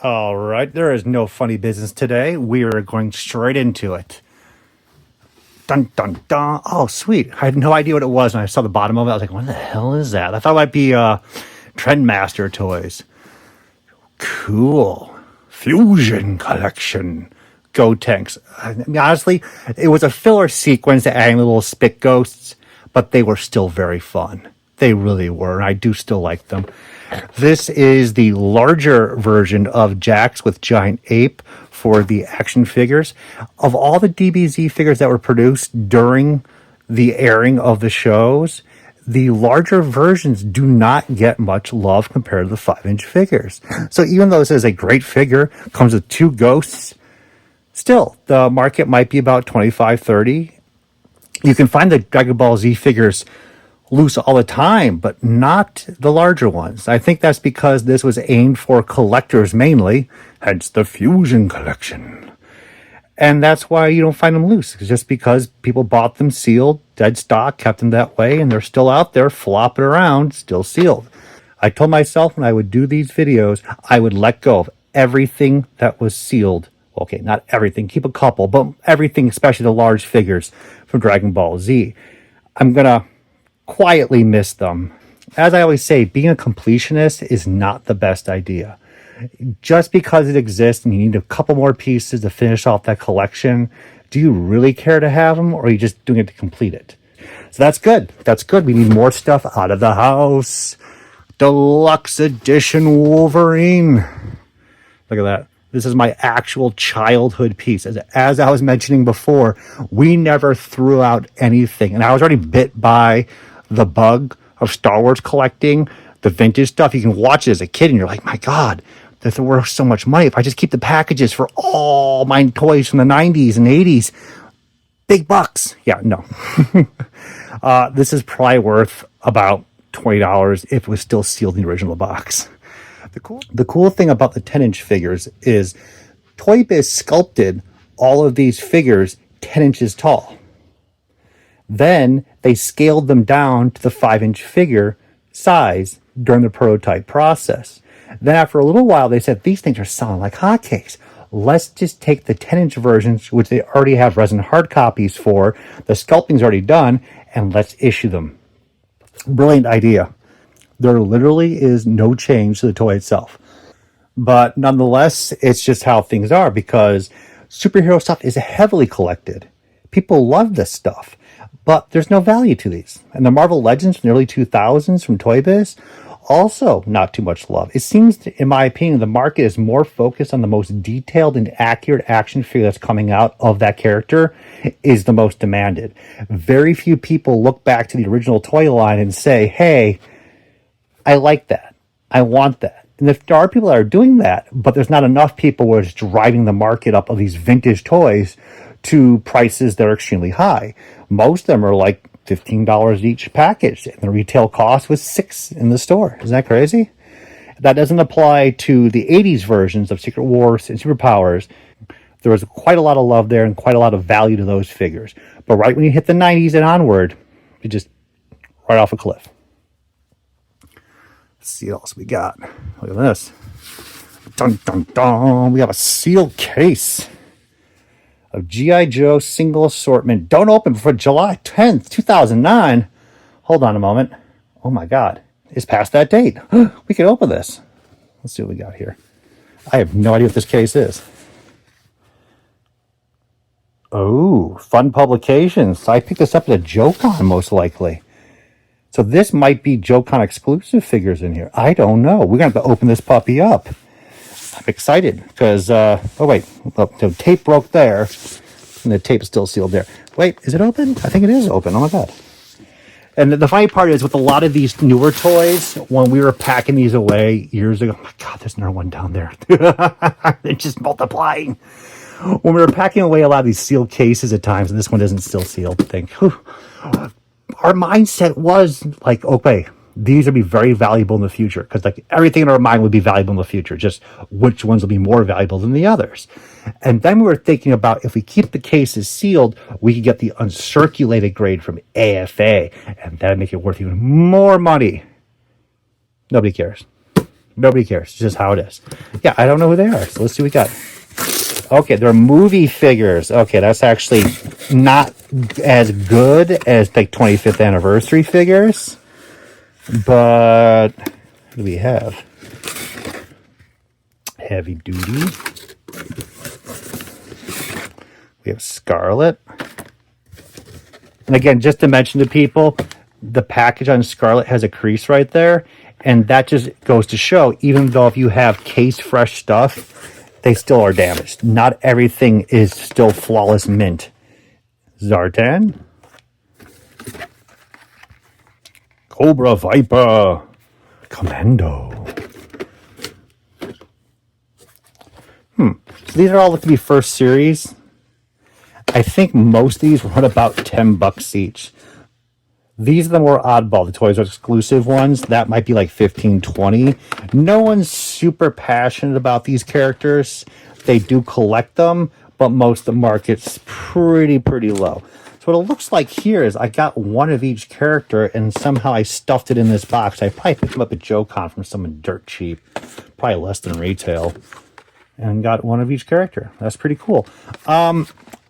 All right, there is no funny business today. We are going straight into it. Dun, dun, dun. Oh, sweet. I had no idea what it was when I saw the bottom of it. I was like, what the hell is that? I thought it might be Trendmaster toys. Cool. Fusion Collection. Go Tanks. I mean, honestly, it was a filler sequence adding little spit ghosts, but they were still very fun. They really were, and I do still like them. This is the larger version of Jax with Giant Ape for the action figures. Of all the DBZ figures that were produced during the airing of the shows, the larger versions do not get much love compared to the 5-inch figures. So even though this is a great figure, comes with 2 ghosts, still, the market might be about $25, $30. You can find the Dragon Ball Z figures loose all the time, but not the larger ones. I think that's because this was aimed for collectors mainly, hence the Fusion Collection. And that's why you don't find them loose. It's just because people bought them sealed, dead stock, kept them that way, and they're still out there flopping around, still sealed. I told myself when I would do these videos, I would let go of everything that was sealed. Okay, not everything, keep a couple, but everything, especially the large figures from Dragon Ball Z. I'm going to quietly miss them. As I always say, being a completionist is not the best idea. Just because it exists and you need a couple more pieces to finish off that collection, do you really care to have them, or are you just doing it to complete it? So that's good. That's good. We need more stuff out of the house. Deluxe Edition Wolverine. Look at that. This is my actual childhood piece. As I was mentioning before, we never threw out anything. And I was already bit by the bug of Star Wars collecting, the vintage stuff. You can watch it as a kid and you're like, my God, that's worth so much money. If I just keep the packages for all my toys from the 90s and 80s, big bucks. Yeah, no. This is probably worth about $20 if it was still sealed in the original box. The cool thing about the 10-inch figures is Toy Biz sculpted all of these figures 10 inches tall. Then they scaled them down to the 5-inch figure size during the prototype process. Then after a little while, they said, these things are selling like hotcakes. Let's just take the 10-inch versions, which they already have resin hard copies for, the sculpting's already done, and let's issue them. Brilliant idea. There literally is no change to the toy itself. But nonetheless, it's just how things are, because superhero stuff is heavily collected. People love this stuff, but there's no value to these. And the Marvel Legends from the early 2000s from Toy Biz, also not too much love. It seems, in my opinion, the market is more focused on the most detailed and accurate action figure that's coming out of that character is the most demanded. Very few people look back to the original toy line and say, hey, I like that. I want that. And if there are people that are doing that, but there's not enough people where it's driving the market up of these vintage toys to prices that are extremely high. Most of them are like $15 each package, and the retail cost was $6 in the store. Isn't that crazy? That doesn't apply to the 80s versions of Secret Wars and Superpowers. There was quite a lot of love there and quite a lot of value to those figures. But right when you hit the 90s and onward, you just right off a cliff. Let's see what else we got. Look at this. Dun, dun, dun. We have a sealed case of G.I. Joe single assortment. Don't open before July 10th, 2009. Hold on a moment. Oh my God. It's past that date. We can open this. Let's see what we got here. I have no idea what this case is. Oh, fun publications. I picked this up at a JoeCon, most likely. So this might be JoeCon exclusive figures in here. I don't know. We're going to have to open this puppy up. I'm excited because, oh wait, the tape broke there and the tape is still sealed there. Wait, is it open? I think it is open. Oh my God. And the funny part is with a lot of these newer toys, when we were packing these away years ago, oh my God, there's another one down there. They're just multiplying. When we were packing away a lot of these sealed cases at times, and this one isn't still sealed, our mindset was like, okay, these will be very valuable in the future, because like everything in our mind would be valuable in the future, just which ones will be more valuable than the others. And then we were thinking about, if we keep the cases sealed, we could get the uncirculated grade from AFA, and that'd make it worth even more money. Nobody cares. Nobody cares. It's just how it is. Yeah, I don't know who they are. So let's see what we got. Okay, they're movie figures. Okay, that's actually not as good as like 25th anniversary figures. But what do we have? Heavy Duty. We have Scarlet. And again, just to mention to people, the package on Scarlet has a crease right there. And that just goes to show, even though if you have case fresh stuff, they still are damaged. Not everything is still flawless mint. Zartan. Cobra Viper. Commando. So these are all looking to be first series. I think most of these run about $10 each. These are the more oddball, the Toys R Us exclusive ones. That might be like 15, 20. No one's super passionate about these characters. They do collect them, but most of the market's pretty low. So what it looks like here is I got one of each character, and somehow I stuffed it in this box. I probably picked them up at JoeCon from someone dirt cheap, probably less than retail, and got one of each character. That's pretty cool.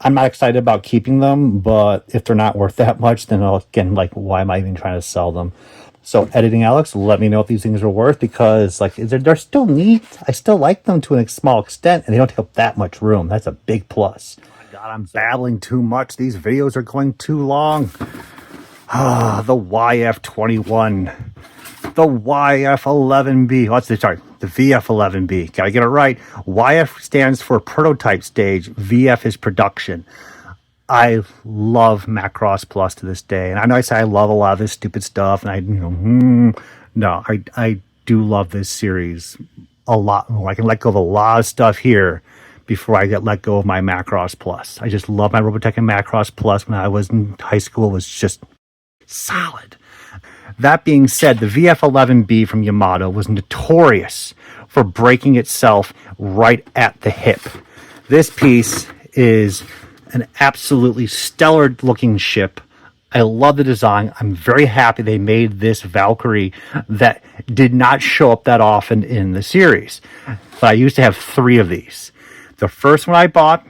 I'm not excited about keeping them, but if they're not worth that much, then again, like, why am I even trying to sell them? So, editing Alex, let me know if these things are worth, because like they're still neat. I still like them to a small extent, and they don't take up that much room. That's a big plus. Oh my God, I'm babbling too much. These videos are going too long. The YF21. The YF11B. The VF11B. Gotta get it right. YF stands for prototype stage. VF is production. I love Macross Plus to this day. And I know I say I love a lot of this stupid stuff. And I do love this series a lot more. I can let go of a lot of stuff here before I get let go of my Macross Plus. I just love my Robotech and Macross Plus. When I was in high school, was just solid. That being said, the VF11B from Yamato was notorious for breaking itself right at the hip. This piece is an absolutely stellar looking ship. I love the design. I'm very happy they made this Valkyrie that did not show up that often in the series. But I used to have 3 of these. The first one I bought,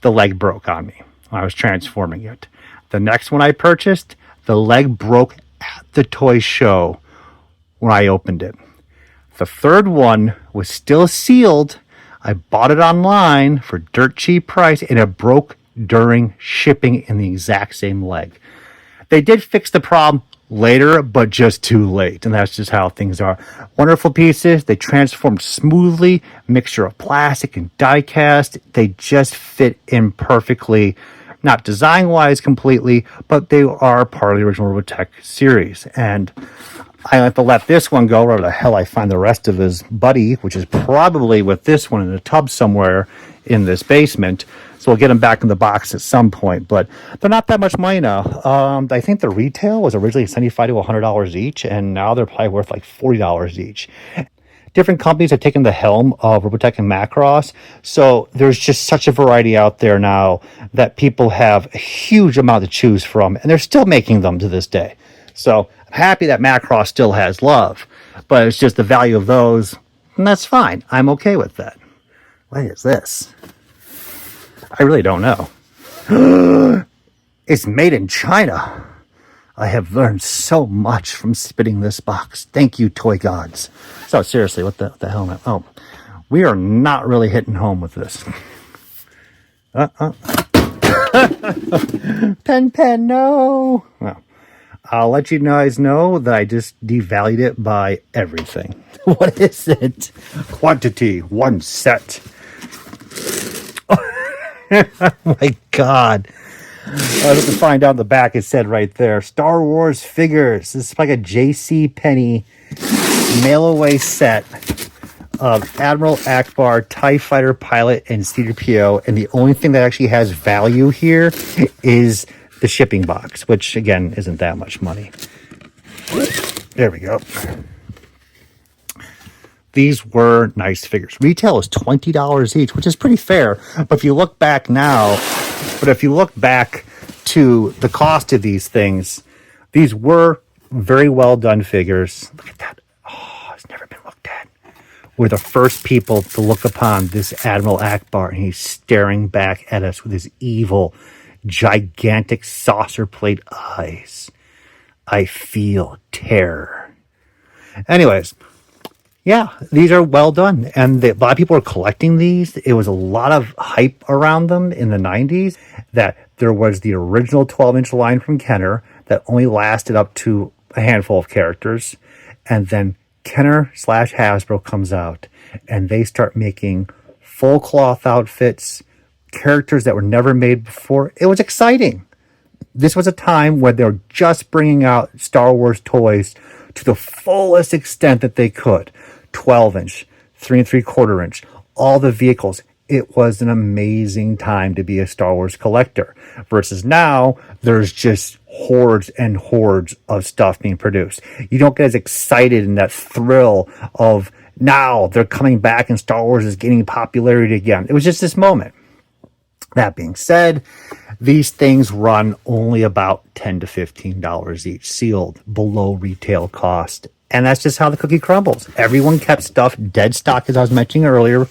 the leg broke on me when I was transforming it. The next one I purchased, the leg broke at the toy show when I opened it. The third one was still sealed. I bought it online for dirt cheap price, and it broke during shipping in the exact same leg. They did fix the problem later, but just too late, and that's just how things are. Wonderful pieces. They transformed smoothly. Mixture of plastic and die cast. They just fit in perfectly. Not design-wise completely, but they are part of the original Robotech series. And I have to let this one go wherever the hell I find the rest of his buddy, which is probably with this one in a tub somewhere in this basement. So we'll get them back in the box at some point. But they're not that much money now. I think the retail was originally $75 to $100 each, and now they're probably worth like $40 each. Different companies have taken the helm of Robotech and Macross, so there's just such a variety out there now that people have a huge amount to choose from, and they're still making them to this day. So I'm happy that Macross still has love, but it's just the value of those, and that's fine. I'm okay with that. What is this? I really don't know. It's made in China. I have learned so much from spitting this box. Thank you, toy gods. So seriously, what the hell? Oh, we are not really hitting home with this. Pen, no. Well, I'll let you guys know that I just devalued it by everything. What is it? Quantity, 1 set. Oh my God. I was to find out in the back, it said right there, Star Wars figures. This is like a J.C. Penney mail-away set of Admiral Akbar, TIE Fighter pilot, and C-3PO. And the only thing that actually has value here is the shipping box, which, again, isn't that much money. There we go. These were nice figures. Retail is $20 each, which is pretty fair. But if you look back now... But if you look back to the cost of these things, these were very well done figures. Look at that. Oh, it's never been looked at. We're the first people to look upon this Admiral Akbar, and he's staring back at us with his evil, gigantic saucer plate eyes. I feel terror. Anyways, yeah, these are well done. And a lot of people are collecting these. It was a lot of hype around them in the 90s that there was the original 12-inch line from Kenner that only lasted up to a handful of characters. And then Kenner/Hasbro comes out and they start making full cloth outfits, characters that were never made before. It was exciting. This was a time when they were just bringing out Star Wars toys to the fullest extent that they could. 12-inch, 3 3/4 inch, all the vehicles. It was an amazing time to be a Star Wars collector. Versus now, there's just hordes and hordes of stuff being produced. You don't get as excited in that thrill of now they're coming back and Star Wars is gaining popularity again. It was just this moment. That being said, these things run only about $10 to $15 each, sealed below retail cost. And that's just how the cookie crumbles. Everyone kept stuff dead stock, as I was mentioning earlier,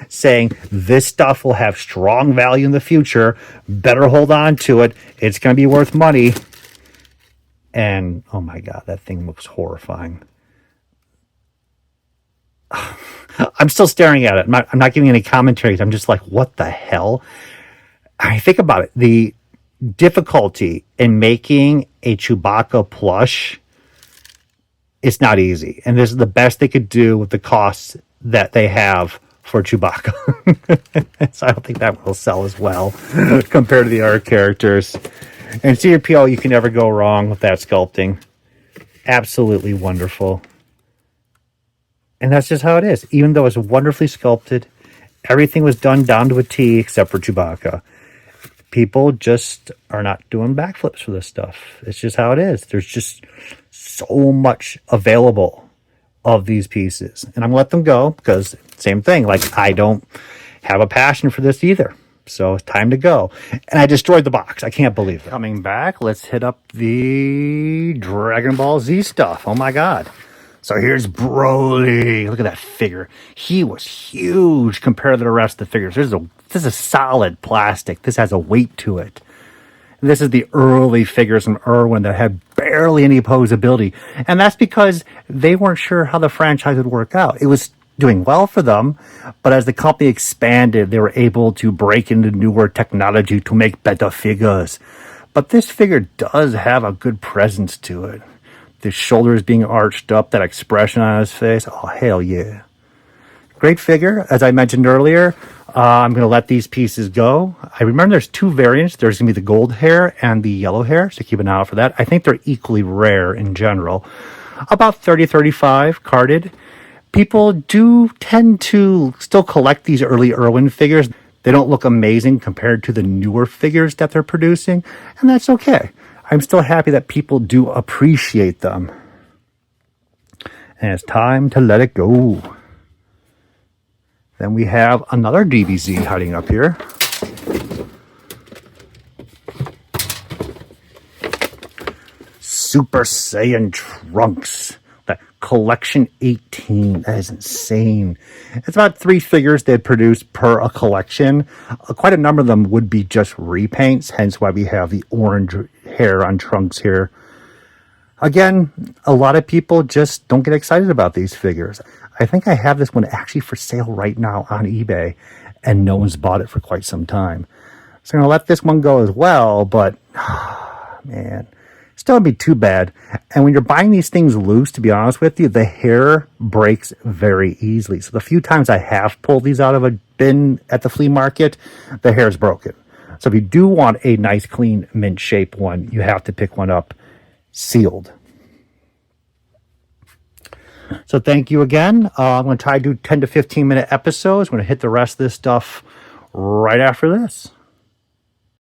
saying this stuff will have strong value in the future. Better hold on to it. It's going to be worth money. And oh my God, that thing looks horrifying. I'm still staring at it. I'm not giving any commentaries. I'm just like, what the hell? I think about it. The difficulty in making a Chewbacca plush, it's not easy. And this is the best they could do with the costs that they have for Chewbacca. So I don't think that will sell as well compared to the other characters. And C-3PO, you can never go wrong with that sculpting. Absolutely wonderful. And that's just how it is. Even though it's wonderfully sculpted, everything was done down to a T except for Chewbacca. People just are not doing backflips for this stuff. It's just how it is. There's just so much available of these pieces. And I'm going to let them go because same thing. Like, I don't have a passion for this either. So it's time to go. And I destroyed the box. I can't believe it. Coming back, let's hit up the Dragon Ball Z stuff. Oh my God. So here's Broly. Look at that figure. He was huge compared to the rest of the figures. This is solid plastic. This has a weight to it. And this is the early figures from Irwin that had barely any posability. And that's because they weren't sure how the franchise would work out. It was doing well for them, but as the company expanded, they were able to break into newer technology to make better figures. But this figure does have a good presence to it. The shoulders being arched up, that expression on his face. Oh, hell yeah. Great figure. As I mentioned earlier, I'm going to let these pieces go. I remember there's two variants. There's going to be the gold hair and the yellow hair, so keep an eye out for that. I think they're equally rare in general. About 30, 35 carded. People do tend to still collect these early Irwin figures. They don't look amazing compared to the newer figures that they're producing, and that's okay. I'm still happy that people do appreciate them. And it's time to let it go. Then we have another DBZ hiding up here. Super Saiyan Trunks. That Collection 18. That is insane. It's about 3 figures they'd produce per a collection. Quite a number of them would be just repaints, hence why we have the orange hair on Trunks here. Again, a lot of people just don't get excited about these figures. I think I have this one actually for sale right now on eBay, and no one's bought it for quite some time. So I'm going to let this one go as well, but, man, still wouldn't be too bad. And when you're buying these things loose, to be honest with you, the hair breaks very easily. So the few times I have pulled these out of a bin at the flea market, the hair's broken. So if you do want a nice, clean, mint shape one, you have to pick one up sealed. So thank you again. I'm going to try to do 10 to 15 minute episodes. I'm going to hit the rest of this stuff right after this.